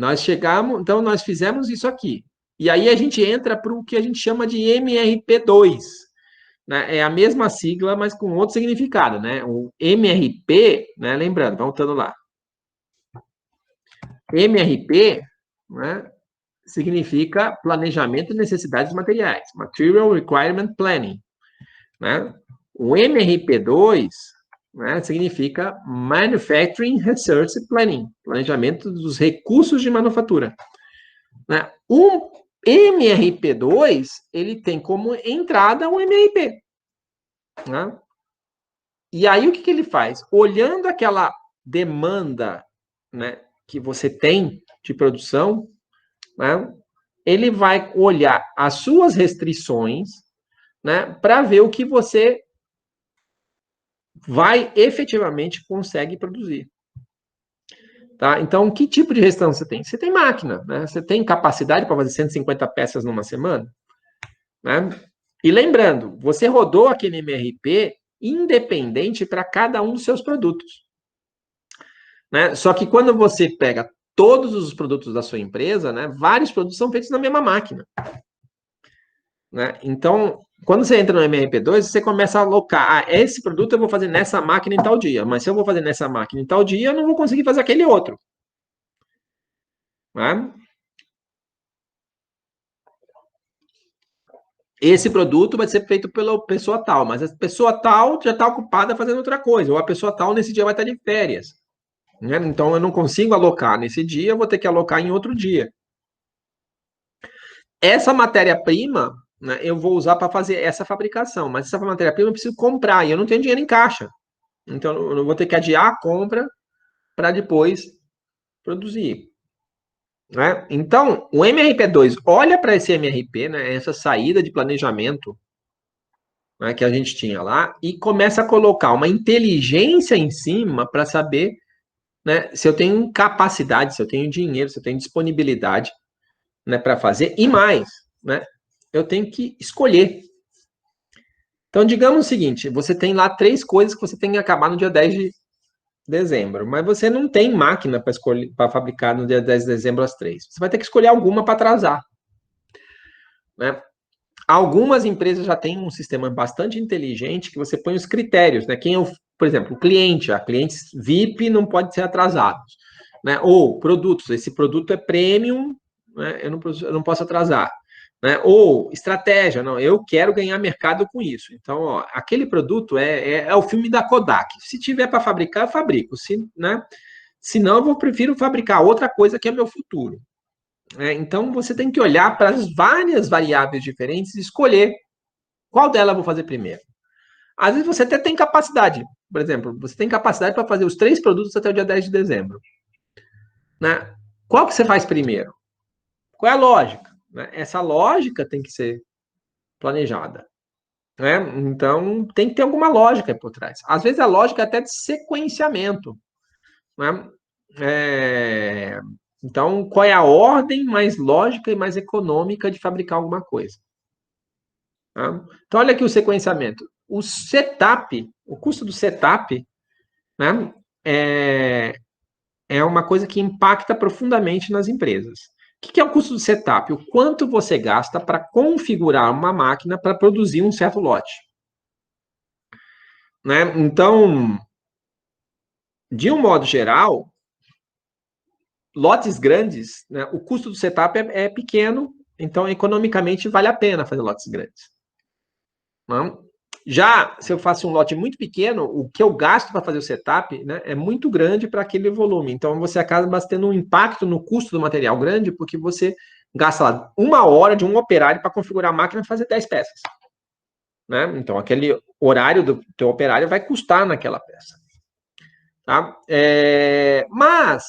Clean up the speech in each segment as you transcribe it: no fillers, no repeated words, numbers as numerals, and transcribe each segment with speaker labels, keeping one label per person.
Speaker 1: nós chegamos, então nós fizemos isso aqui. E aí a gente entra para o que a gente chama de MRP2, né? É a mesma sigla, mas com outro significado, né? O MRP, né? Lembrando, voltando lá. MRP, né? Significa planejamento de necessidades materiais, Material Requirement Planning, né? O MRP2, né, significa Manufacturing Research Planning, planejamento dos recursos de manufatura. Né? Um MRP2, ele tem como entrada um MRP. Né? E aí o que ele faz? Olhando aquela demanda, né, que você tem de produção, né, ele vai olhar as suas restrições, né, para ver o que você vai efetivamente consegue produzir. Tá? Então, que tipo de restrição você tem? Você tem máquina, né? Você tem capacidade para fazer 150 peças numa semana? Né? E lembrando, você rodou aquele MRP independente para cada um dos seus produtos. Né? Só que quando você pega todos os produtos da sua empresa, né, vários produtos são feitos na mesma máquina. Né? Então, quando você entra no MRP2, você começa a alocar. Ah, esse produto eu vou fazer nessa máquina em tal dia, mas se eu vou fazer nessa máquina em tal dia, eu não vou conseguir fazer aquele outro. Né? Esse produto vai ser feito pela pessoa tal, mas a pessoa tal já está ocupada fazendo outra coisa, ou a pessoa tal nesse dia vai estar de férias. Né? Então, eu não consigo alocar nesse dia, eu vou ter que alocar em outro dia. Essa matéria-prima, né, eu vou usar para fazer essa fabricação, mas essa matéria-prima eu preciso comprar e eu não tenho dinheiro em caixa. Então, eu vou ter que adiar a compra para depois produzir. Né? Então, o MRP2 olha para esse MRP, né, essa saída de planejamento, né, que a gente tinha lá, e começa a colocar uma inteligência em cima para saber, né, se eu tenho capacidade, se eu tenho dinheiro, se eu tenho disponibilidade, né, para fazer, e mais, né, eu tenho que escolher. Então, digamos o seguinte, você tem lá 3 coisas que você tem que acabar no dia 10 de dezembro, mas você não tem máquina para escolher, para fabricar no dia 10 de dezembro as 3. Você vai ter que escolher alguma para atrasar. Né? Algumas empresas já têm um sistema bastante inteligente que você põe os critérios, né? Quem é por exemplo, o cliente, clientes VIP não pode ser atrasados, né? Ou produtos, esse produto é premium, né? Eu não posso atrasar, né? Ou estratégia, não, eu quero ganhar mercado com isso. Então, ó, aquele produto é o filme da Kodak. Se tiver para fabricar, eu fabrico. Né? Se não, eu prefiro fabricar outra coisa que é meu futuro. Então, você tem que olhar para as várias variáveis diferentes e escolher qual delas eu vou fazer primeiro. Às vezes você até tem capacidade. Por exemplo, você tem capacidade para fazer os 3 produtos até o dia 10 de dezembro. Né? Qual que você faz primeiro? Qual é a lógica? Né? Essa lógica tem que ser planejada. Né? Então, tem que ter alguma lógica por trás. Às vezes a lógica é até de sequenciamento. Né? Então, qual é a ordem mais lógica e mais econômica de fabricar alguma coisa? Tá? Então, olha aqui o sequenciamento. O setup, o custo do setup, né, é uma coisa que impacta profundamente nas empresas. O que é o custo do setup? O quanto você gasta para configurar uma máquina para produzir um certo lote. Né? Então, de um modo geral, lotes grandes, né, o custo do setup é pequeno, então economicamente vale a pena fazer lotes grandes. Não? Já se eu faço um lote muito pequeno, o que eu gasto para fazer o setup, né, é muito grande para aquele volume. Então você acaba tendo um impacto no custo do material grande, porque você gasta lá 1 hora de um operário para configurar a máquina e fazer 10 peças. Né? Então aquele horário do teu operário vai custar naquela peça. Tá? Mas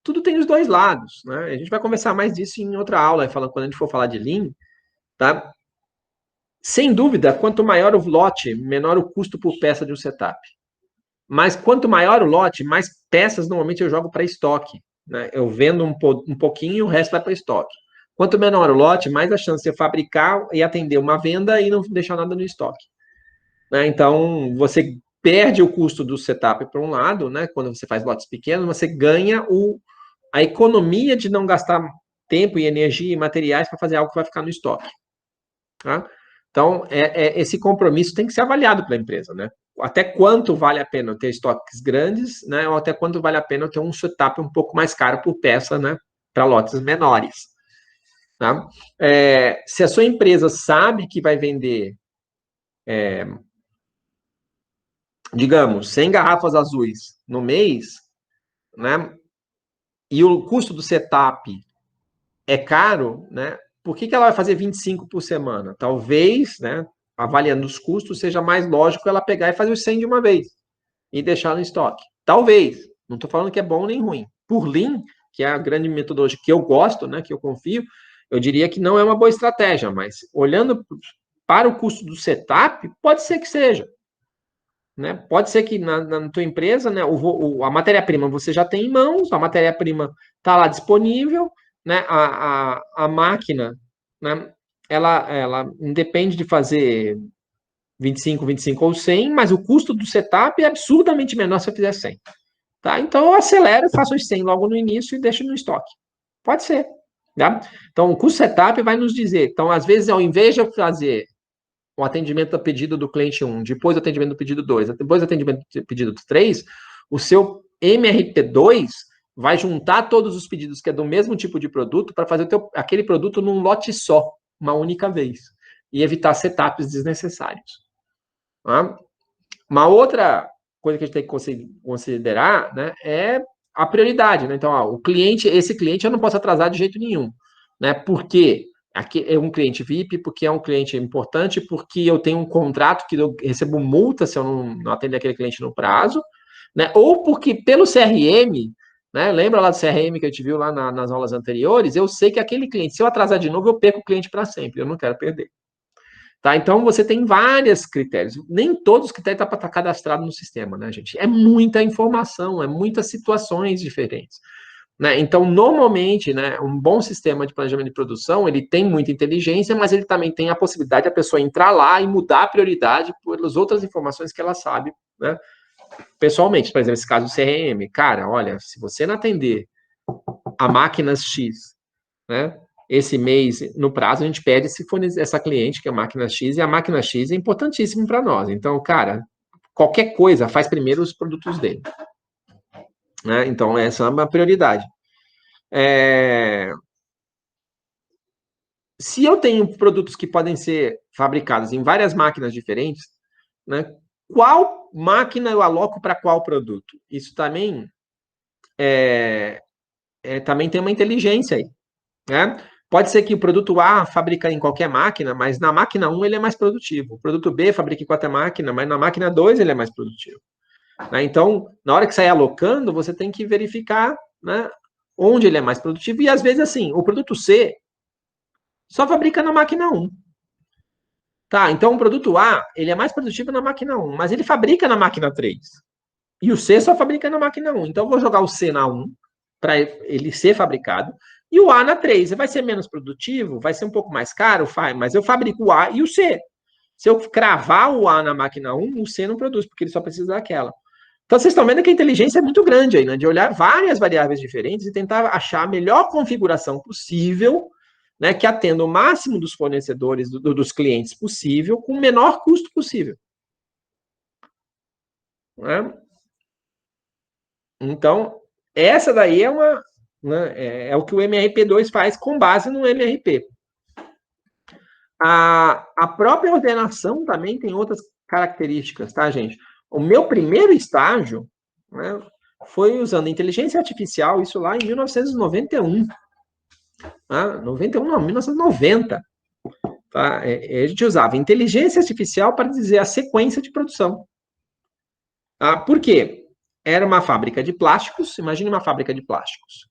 Speaker 1: tudo tem os dois lados. Né? A gente vai conversar mais disso em outra aula, quando a gente for falar de Lean. Tá? Sem dúvida, quanto maior o lote, menor o custo por peça de um setup. Mas quanto maior o lote, mais peças normalmente eu jogo para estoque. Né? Eu vendo um pouquinho e o resto vai para estoque. Quanto menor o lote, mais a chance de eu fabricar e atender uma venda e não deixar nada no estoque. Né? Então, você perde o custo do setup por um lado, né? Quando você faz lotes pequenos, você ganha a economia de não gastar tempo e energia e materiais para fazer algo que vai ficar no estoque. Tá? Então, esse compromisso tem que ser avaliado pela empresa, né? Até quanto vale a pena ter estoques grandes, né? Ou até quanto vale a pena ter um setup um pouco mais caro por peça, né? Para lotes menores. Tá? Se a sua empresa sabe que vai vender, digamos, 100 garrafas azuis no mês, né? E o custo do setup é caro, né? Por que ela vai fazer 25 por semana? Talvez, né? Avaliando os custos, seja mais lógico ela pegar e fazer os 100 de uma vez e deixar no estoque. Talvez. Não estou falando que é bom nem ruim. Por Lean, que é a grande metodologia que eu gosto, né? Que eu confio, eu diria que não é uma boa estratégia, mas olhando para o custo do setup, pode ser que seja. Né? Pode ser que na tua empresa, né, a matéria-prima você já tem em mãos, a matéria-prima está lá disponível, né, a máquina, né, ela independe de fazer 25 ou 100, mas o custo do setup é absurdamente menor se eu fizer 100. Tá? Então eu acelero e faço os 100 logo no início e deixo no estoque. Pode ser. Tá? Então o custo setup vai nos dizer. Então, às vezes, ao invés de eu fazer o atendimento a pedido do cliente 1, depois o atendimento do pedido 2, depois o atendimento do pedido 3, o seu MRP2 vai juntar todos os pedidos que é do mesmo tipo de produto para fazer aquele produto num lote só, uma única vez, e evitar setups desnecessários. Tá? Uma outra coisa que a gente tem que considerar, né, é a prioridade. Né? Então, esse cliente eu não posso atrasar de jeito nenhum. Né? Por quê? Aqui é um cliente VIP, porque é um cliente importante, porque eu tenho um contrato que eu recebo multa se eu não atender aquele cliente no prazo, né? Ou porque pelo CRM, né? Lembra lá do CRM que a gente viu lá nas aulas anteriores? Eu sei que aquele cliente, se eu atrasar de novo, eu perco o cliente para sempre, eu não quero perder. Tá? Então, você tem vários critérios. Nem todos os critérios estão para estar cadastrado no sistema, né, gente? É muita informação, é muitas situações diferentes. Né? Então, normalmente, né, um bom sistema de planejamento de produção, ele tem muita inteligência, mas ele também tem a possibilidade da pessoa entrar lá e mudar a prioridade pelas outras informações que ela sabe, né? Pessoalmente, por exemplo, esse caso do CRM, cara, olha, se você não atender a máquinas X, né, esse mês, no prazo, a gente pede se for essa cliente, que é a máquina X, e a máquina X é importantíssimo para nós. Então, cara, qualquer coisa, faz primeiro os produtos dele. Né? Então, essa é uma prioridade. Se eu tenho produtos que podem ser fabricados em várias máquinas diferentes, né, qual máquina eu aloco para qual produto? Isso também também tem uma inteligência aí. Né? Pode ser que o produto A fabrica em qualquer máquina, mas na máquina 1 ele é mais produtivo. O produto B fabrica em qualquer máquina, mas na máquina 2 ele é mais produtivo. Né? Então, na hora que sair alocando, você tem que verificar, né, onde ele é mais produtivo. E às vezes, assim, o produto C só fabrica na máquina 1. Tá, então o produto A, ele é mais produtivo na máquina 1, mas ele fabrica na máquina 3. E o C só fabrica na máquina 1. Então eu vou jogar o C na 1 para ele ser fabricado e o A na 3. Vai ser menos produtivo, vai ser um pouco mais caro, mas eu fabrico o A e o C. Se eu cravar o A na máquina 1, o C não produz, porque ele só precisa daquela. Então vocês estão vendo que a inteligência é muito grande aí, né? De olhar várias variáveis diferentes e tentar achar a melhor configuração possível, né, que atenda o máximo dos fornecedores, dos clientes possível, com o menor custo possível. Né? Então, essa daí é o que o MRP2 faz com base no MRP. A própria ordenação também tem outras características, tá, gente? O meu primeiro estágio, né, foi usando inteligência artificial, isso lá em 1991. Tá? 91 não, 1990. Tá? A gente usava inteligência artificial para dizer a sequência de produção. Tá? Por quê? Era uma fábrica de plásticos, imagine uma fábrica de plásticos,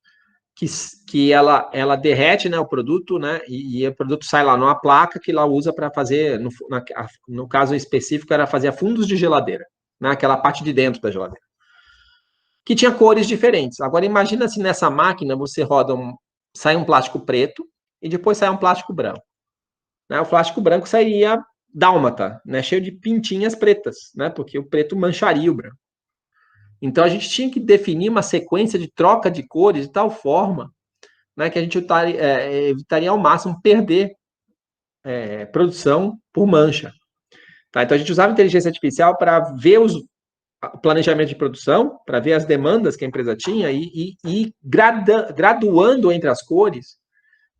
Speaker 1: que ela derrete, né, o produto, né, e o produto sai lá numa placa que ela usa para fazer, no caso específico, era fazer fundos de geladeira, né, aquela parte de dentro da geladeira, que tinha cores diferentes. Agora, imagina se nessa máquina você sai um plástico preto e depois sai um plástico branco. Né? O plástico branco sairia dálmata, né, cheio de pintinhas pretas, né, porque o preto mancharia o branco. Então, a gente tinha que definir uma sequência de troca de cores de tal forma, né, que a gente evitaria ao máximo perder produção por mancha. Tá? Então, a gente usava inteligência artificial para ver o planejamento de produção, para ver as demandas que a empresa tinha e graduando entre as cores,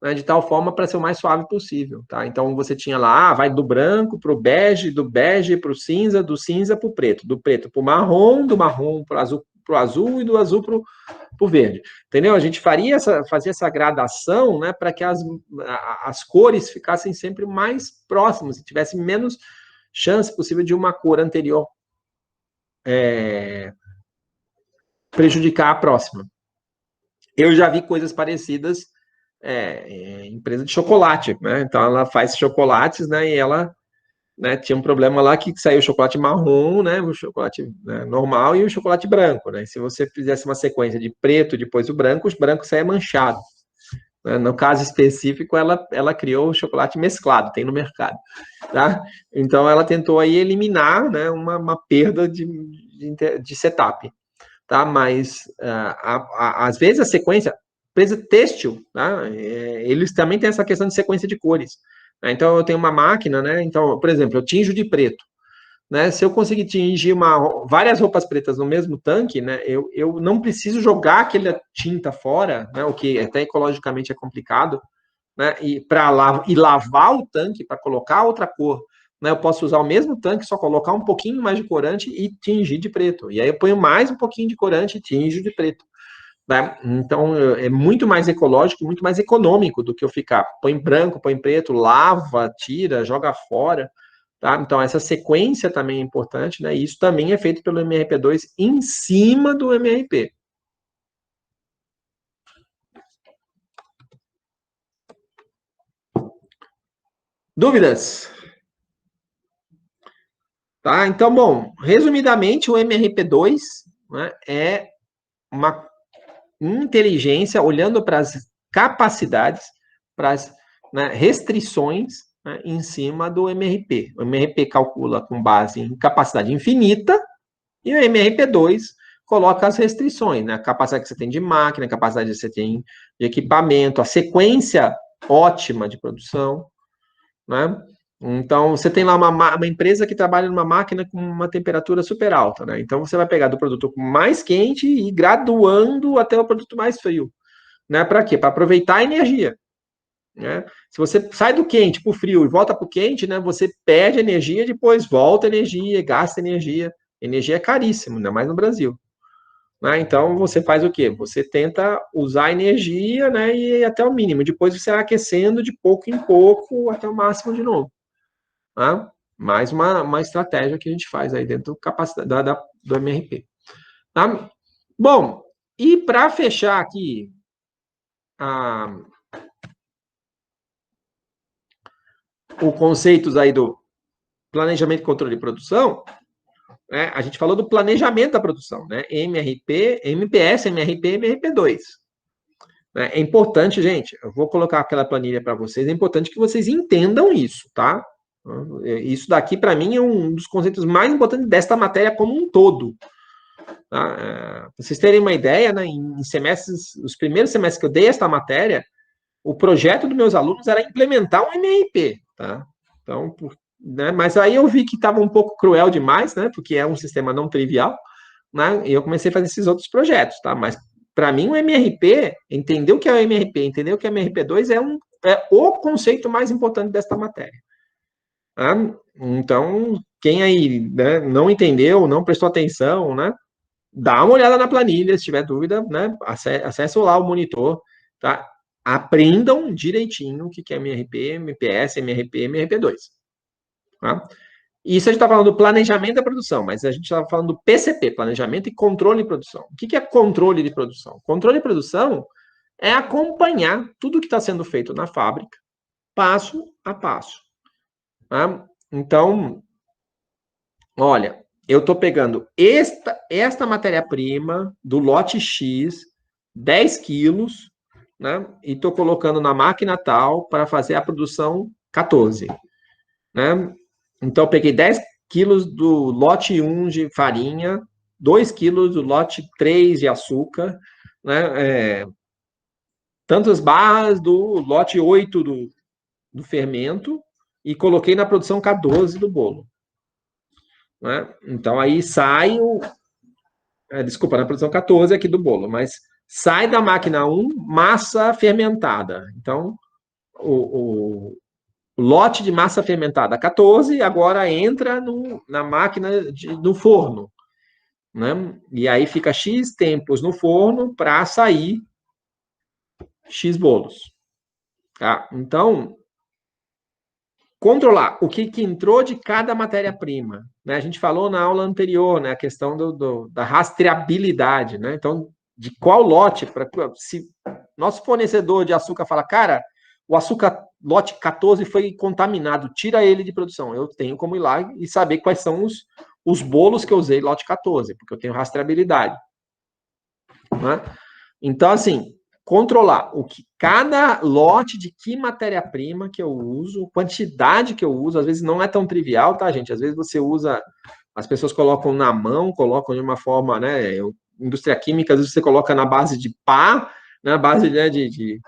Speaker 1: né, de tal forma para ser o mais suave possível. Tá? Então, você tinha lá, vai do branco para o bege, do bege para o cinza, do cinza para o preto, do preto para o marrom, do marrom para o azul e do azul para o verde. Entendeu? A gente fazia essa gradação, né, para que as cores ficassem sempre mais próximas e tivesse menos chance possível de uma cor anterior prejudicar a próxima. Eu já vi coisas parecidas em empresa de chocolate, né? Então ela faz chocolates, né? E ela, né, tinha um problema lá que saiu o chocolate marrom, né? O chocolate, né, normal e o chocolate branco, né? Se você fizesse uma sequência de preto, depois o branco saia manchado. Né? No caso específico, ela criou o chocolate mesclado, tem no mercado, tá? Então ela tentou aí eliminar, né, uma perda de setup, tá? Mas às vezes a sequência, empresa têxtil, tá? Eles também têm essa questão de sequência de cores. Né? Então eu tenho uma máquina, né? Então, por exemplo, eu tinjo de preto. Né? Se eu conseguir tingir várias roupas pretas no mesmo tanque, né, eu não preciso jogar aquela tinta fora, né, o que até ecologicamente é complicado, né, e lavar o tanque para colocar outra cor. Né, eu posso usar o mesmo tanque, só colocar um pouquinho mais de corante e tingir de preto. E aí eu ponho mais um pouquinho de corante e tinjo de preto. Né? Então é muito mais ecológico, muito mais econômico do que eu ficar põe branco, põe preto, lava, tira, joga fora. Tá? Então, essa sequência também é importante, né? E isso também é feito pelo MRP2 em cima do MRP. Dúvidas? Tá? Então, bom, resumidamente, o MRP2, né, é uma inteligência olhando para as capacidades, para as, né, restrições, né, em cima do MRP. O MRP calcula com base em capacidade infinita, e o MRP2 coloca as restrições, né? A capacidade que você tem de máquina, a capacidade que você tem de equipamento, a sequência ótima de produção, né? Então, você tem lá uma empresa que trabalha numa máquina com uma temperatura super alta, né? Então, você vai pegar do produto mais quente e ir graduando até o produto mais frio, né? Para quê? Para aproveitar a energia, né? Se você sai do quente para o frio e volta para o quente, né? Você perde energia, depois volta energia, gasta energia. Energia é caríssimo, ainda mais no Brasil. Né? Então, você faz o quê? Você tenta usar a energia, né, e ir até o mínimo. Depois você vai aquecendo de pouco em pouco até o máximo de novo. Tá? Mais uma estratégia que a gente faz aí dentro do MRP. Tá? Bom, e para fechar aqui os conceitos aí do planejamento e controle de produção, né, a gente falou do planejamento da produção, né? MRP, MPS, MRP, MRP2. É importante, gente, eu vou colocar aquela planilha para vocês, é importante que vocês entendam isso, tá? Isso daqui, para mim, é um dos conceitos mais importantes desta matéria como um todo. Tá? Para vocês terem uma ideia, né, em semestres, os primeiros semestres que eu dei esta matéria, o projeto dos meus alunos era implementar um MRP, tá? Então, né, mas aí eu vi que estava um pouco cruel demais, né, porque é um sistema não trivial, né, e eu comecei a fazer esses outros projetos, tá? Mas para mim, o MRP, entender o que é o MRP, entender o que é o MRP2 é o conceito mais importante desta matéria. Tá? Então, quem aí, né, não entendeu, não prestou atenção, né, dá uma olhada na planilha, se tiver dúvida, né, acessa lá o monitor, tá? Aprendam direitinho o que é MRP, MPS, MRP, MRP2. Tá? Isso a gente está falando do planejamento da produção, mas a gente está falando do PCP, planejamento e controle de produção. O que é controle de produção? Controle de produção é acompanhar tudo que está sendo feito na fábrica, passo a passo. Tá? Então, olha, eu estou pegando esta matéria-prima do lote X, 10 quilos, né? E estou colocando na máquina tal para fazer a produção 14. Né? Então, eu peguei 10 quilos do lote 1 de farinha, 2 quilos do lote 3 de açúcar, né, tantas barras do lote 8 do fermento, e coloquei na produção K12 do bolo. Né? Então, aí sai desculpa, na produção 14 aqui do bolo, mas sai da máquina 1 massa fermentada. Então, o lote de massa fermentada 14 agora entra na máquina no forno. Né? E aí fica X tempos no forno para sair X bolos. Tá? Então, controlar o que entrou de cada matéria-prima. Né? A gente falou na aula anterior, né, a questão da rastreabilidade. Né? Então, de qual lote, se nosso fornecedor de açúcar fala, cara, o açúcar lote 14 foi contaminado, tira ele de produção. Eu tenho como ir lá e saber quais são os bolos que eu usei lote 14, porque eu tenho rastreabilidade. Né? Então, assim, controlar o que cada lote de que matéria-prima que eu uso, quantidade que eu uso, às vezes não é tão trivial, tá, gente? Às vezes você usa, as pessoas colocam na mão, colocam de uma forma, né? Indústria química, às vezes você coloca na base de pá, na base, né, de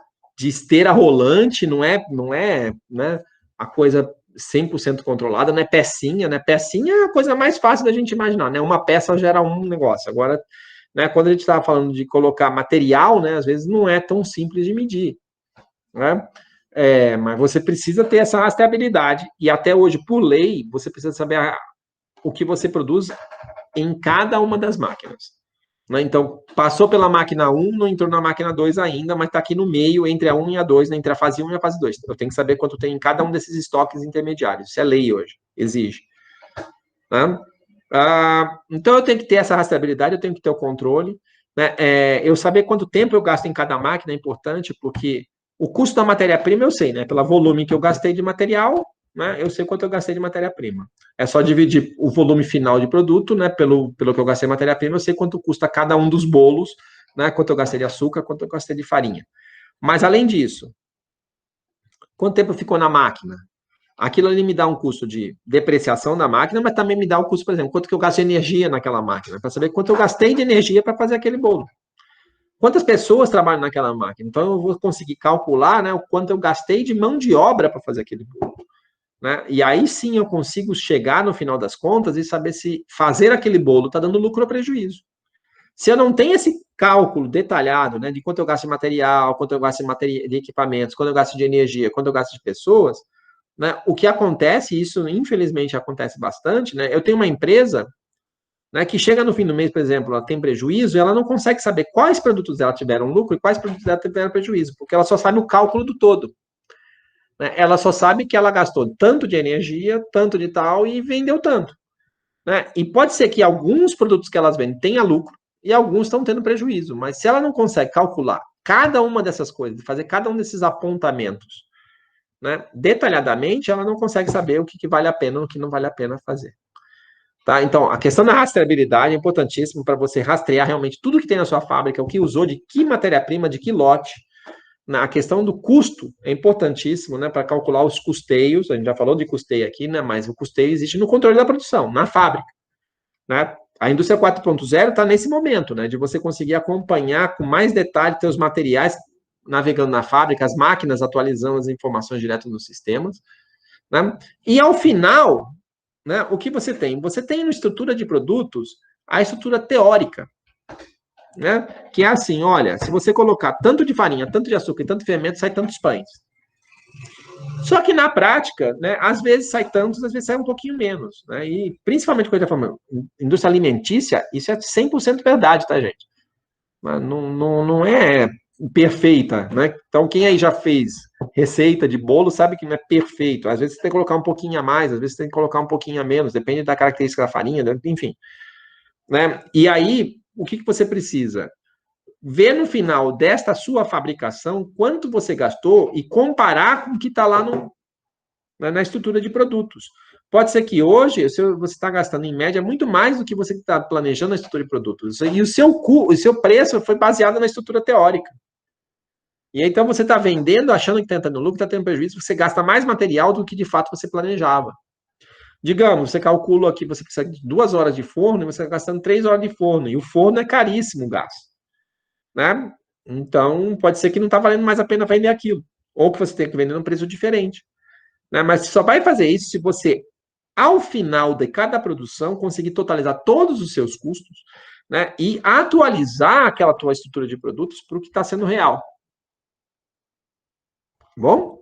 Speaker 1: esteira rolante, não é, né, a coisa 100% controlada, não é pecinha, né? Pecinha é a coisa mais fácil da gente imaginar, né? Uma peça gera um negócio. Agora, né, quando a gente estava falando de colocar material, né, às vezes não é tão simples de medir. Né? Mas você precisa ter essa rastreabilidade. E até hoje, por lei, você precisa saber o que você produz em cada uma das máquinas. Né? Então, passou pela máquina 1, não entrou na máquina 2 ainda, mas está aqui no meio, entre a 1 e a 2, né, entre a fase 1 e a fase 2. Eu tenho que saber quanto tem em cada um desses estoques intermediários. Isso é lei hoje, exige. Né? Então, eu tenho que ter essa rastreabilidade, eu tenho que ter o controle. Né? Eu saber quanto tempo eu gasto em cada máquina é importante, porque o custo da matéria-prima eu sei, né? Pelo volume que eu gastei de material, né? Eu sei quanto eu gastei de matéria-prima. É só dividir o volume final de produto, né? Pelo que eu gastei de matéria-prima, eu sei quanto custa cada um dos bolos, né? Quanto eu gastei de açúcar, quanto eu gastei de farinha. Mas, além disso, quanto tempo ficou na máquina? Aquilo ali me dá um custo de depreciação da máquina, mas também me dá o custo, por exemplo, quanto que eu gasto de energia naquela máquina, para saber quanto eu gastei de energia para fazer aquele bolo. Quantas pessoas trabalham naquela máquina? Então, eu vou conseguir calcular, né, o quanto eu gastei de mão de obra para fazer aquele bolo. Né? E aí sim eu consigo chegar no final das contas e saber se fazer aquele bolo está dando lucro ou prejuízo. Se eu não tenho esse cálculo detalhado, né, de quanto eu gasto de material, quanto eu gasto de equipamentos, quanto eu gasto de energia, quanto eu gasto de pessoas, né, o que acontece, isso infelizmente acontece bastante, né, eu tenho uma empresa, né, que chega no fim do mês, por exemplo, ela tem prejuízo e ela não consegue saber quais produtos dela tiveram lucro e quais produtos dela tiveram prejuízo, porque ela só sabe o cálculo do todo. Né, ela só sabe que ela gastou tanto de energia, tanto de tal e vendeu tanto. Né, e pode ser que alguns produtos que elas vendem tenham lucro e alguns estão tendo prejuízo, mas se ela não consegue calcular cada uma dessas coisas, fazer cada um desses apontamentos, né, detalhadamente, ela não consegue saber o que vale a pena ou o que não vale a pena fazer. Tá? Então, a questão da rastreabilidade é importantíssima para você rastrear realmente tudo que tem na sua fábrica, o que usou, de que matéria-prima, de que lote. A questão do custo é importantíssimo, né, para calcular os custeios. A gente já falou de custeio aqui, né, mas o custeio existe no controle da produção, na fábrica. Né? A indústria 4.0 está nesse momento, né, de você conseguir acompanhar com mais detalhe seus materiais navegando na fábrica, as máquinas atualizando as informações direto nos sistemas. Né? E ao final, né, o que você tem? Você tem na estrutura de produtos a estrutura teórica, né, que é assim, olha, se você colocar tanto de farinha, tanto de açúcar e tanto de fermento, sai tantos pães. Só que na prática, né, às vezes sai tantos, às vezes sai um pouquinho menos. Né? E principalmente quando a gente está falando indústria alimentícia, isso é 100% verdade, tá, gente? Não é perfeita, né? Então, quem aí já fez receita de bolo sabe que não é perfeito. Às vezes você tem que colocar um pouquinho a mais, às vezes você tem que colocar um pouquinho a menos, depende da característica da farinha, enfim. Né? E aí, o que você precisa? Ver no final desta sua fabricação quanto você gastou e comparar com o que está lá na estrutura de produtos. Pode ser que hoje você está gastando, em média, muito mais do que você está planejando na estrutura de produtos. E o seu preço foi baseado na estrutura teórica. E então você está vendendo, achando que está tendo lucro, está tendo prejuízo, você gasta mais material do que de fato você planejava. Digamos, você calcula aqui, você precisa de 2 horas de forno e você está gastando 3 horas de forno. E o forno é caríssimo o gás, né? Então, pode ser que não está valendo mais a pena vender aquilo. Ou que você tem que vender num preço diferente. Né? Mas você só vai fazer isso se você, ao final de cada produção, conseguir totalizar todos os seus custos, né? E atualizar aquela tua estrutura de produtos para o que está sendo real. Bom?